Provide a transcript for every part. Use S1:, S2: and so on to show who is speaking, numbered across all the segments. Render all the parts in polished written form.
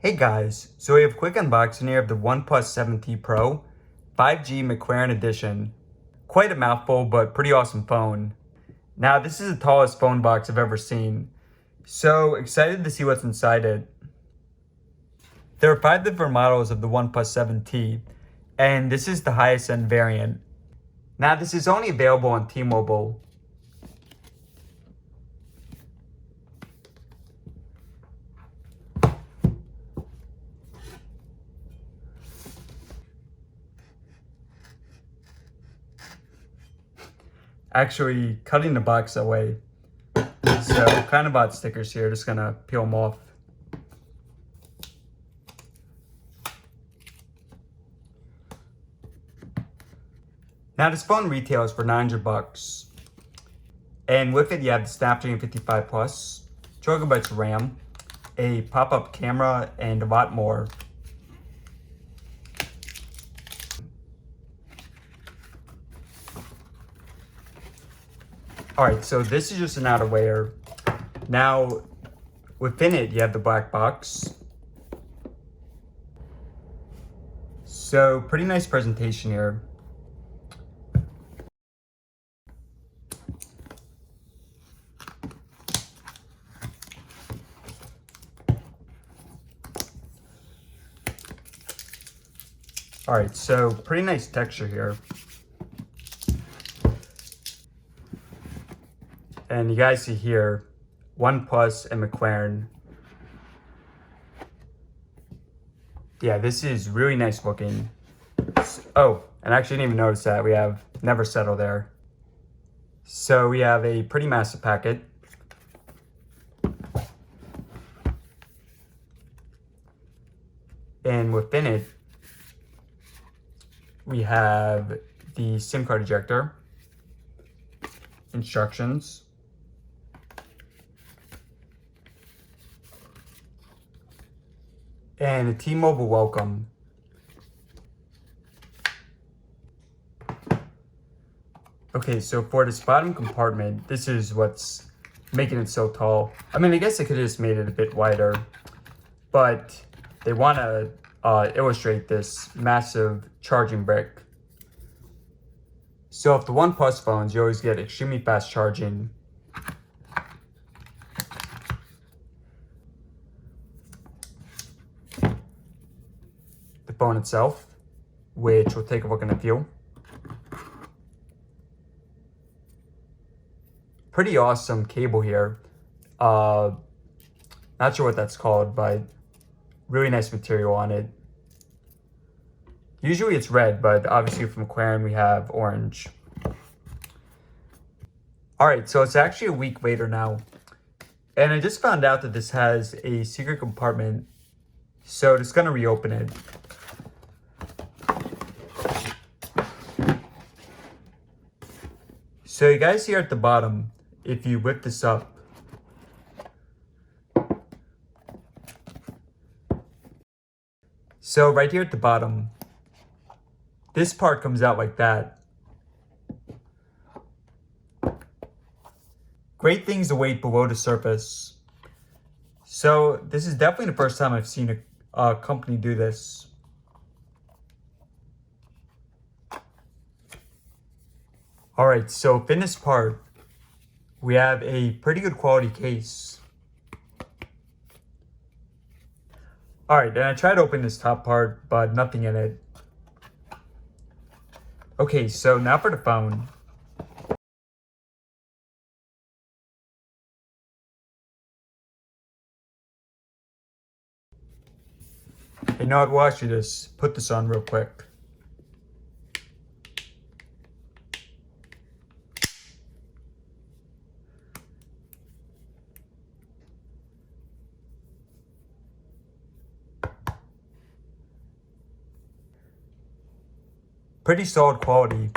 S1: Hey guys, so we have a quick unboxing here of the OnePlus 7T Pro 5G McLaren Edition. Quite a mouthful, but pretty awesome phone. Now this is the tallest phone box I've ever seen, so excited to see what's inside it. There are 5 different models of the OnePlus 7T, and this is the highest end variant. Now this is only available on T-Mobile. Actually cutting the box away. So kind of bought stickers here, just gonna peel them off. Now this phone retails for $900, and with it you have the Snapdragon 55 Plus, 12GB of RAM, a pop-up camera, and a lot more. Alright, so this is just an outerwear. Now, within it, you have the black box. So, pretty nice presentation here. Alright, so pretty nice texture here. And you guys see here, OnePlus and McLaren. Yeah, this is really nice looking. Oh, and I actually didn't even notice that. We have Never Settle there. So we have a pretty massive packet. And within it, we have the SIM card ejector, instructions, and a T-Mobile welcome. Okay, so for this bottom compartment, this is what's making it so tall. I mean, I guess they could have just made it a bit wider, but they want to illustrate this massive charging brick. So if the OnePlus phones, you always get extremely fast charging. The phone itself, which we'll take a look in a few. Pretty awesome cable here. Not sure what that's called, but really nice material on it. Usually it's red, but obviously from McLaren we have orange. Alright, so it's actually a week later now. And I just found out that this has a secret compartment. So just gonna reopen it. So you guys see here at the bottom, if you whip this up, so right here at the bottom, this part comes out like that. Great things await below the surface. So this is definitely the first time I've seen a company do this. Alright, so in this part, we have a pretty good quality case. Alright, and I tried to open this top part, but nothing in it. Okay, so now for the phone. You know what, we'll actually just put this on real quick. Pretty solid quality.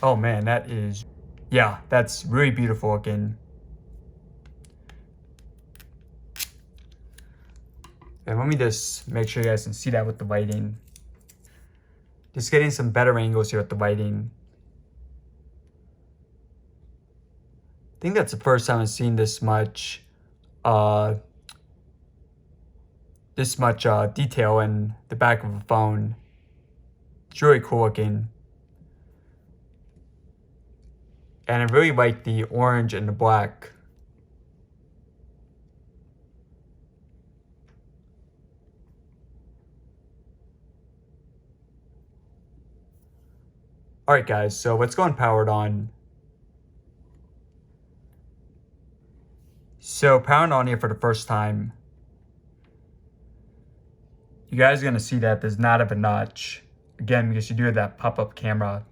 S1: Oh man, that is Yeah, that's really beautiful looking. And let me just make sure you guys can see that with the lighting. Just getting some better angles here with the lighting. I think that's the first time I've seen this much detail in the back of a phone. It's really cool looking. And I really like the orange and the black. Alright guys, so let's go and power it on. So powering on here for the first time. You guys are going to see that does not have a notch. Again, because you do have that pop-up camera.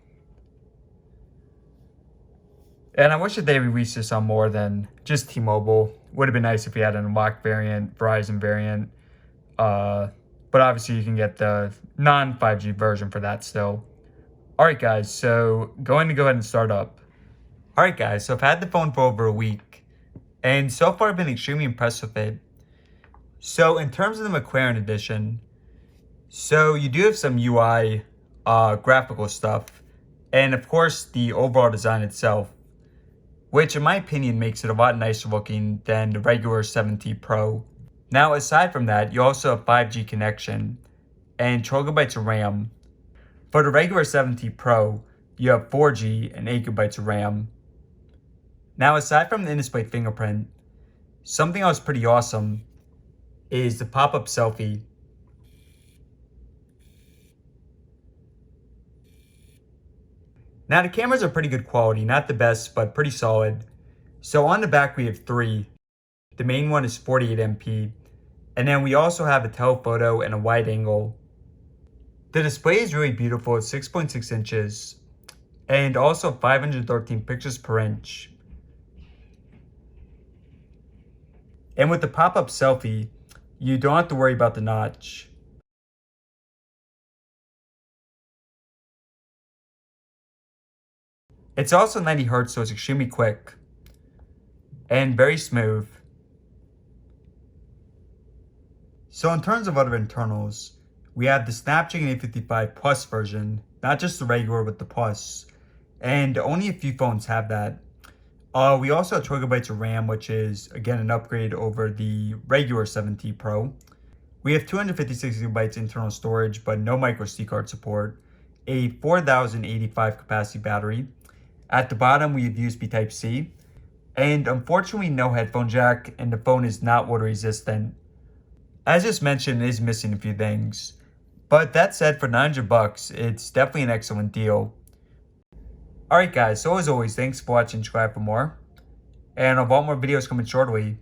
S1: And I wish that they released this on more than just T-Mobile. Would have been nice if we had an unlocked variant, Verizon variant. But obviously you can get the non-5G version for that still. Alright guys, so going to go ahead and start up. Alright guys, so I've had the phone for over a week. And so far I've been extremely impressed with it. So in terms of the McLaren Edition, so you do have some UI graphical stuff. And of course the overall design itself, which in my opinion makes it a lot nicer looking than the regular 7T Pro. Now aside from that, you also have 5G connection and 12GB of RAM. For the regular 7T Pro, you have 4G and 8GB of RAM. Now aside from the in-display fingerprint, something else pretty awesome is the pop-up selfie. Now the cameras are pretty good quality, not the best, but pretty solid. So on the back we have 3. The main one is 48MP. And then we also have a telephoto and a wide angle. The display is really beautiful, it's 6.6 inches. And also 513 pictures per inch. And with the pop-up selfie, you don't have to worry about the notch. It's also 90 Hz, so it's extremely quick and very smooth. So in terms of other internals, we have the Snapdragon 855 Plus version, not just the regular with the Plus, and only a few phones have that. We also have 12GB of RAM, which is again an upgrade over the regular 7T Pro. We have 256GB internal storage, but no micro SD card support. A 4085 capacity battery. At the bottom, we have USB Type-C. And unfortunately, no headphone jack, and the phone is not water resistant. As just mentioned, it is missing a few things. But that said, for $900, it's definitely an excellent deal. Alright guys, so as always, thanks for watching, subscribe for more. And I'll have more videos coming shortly.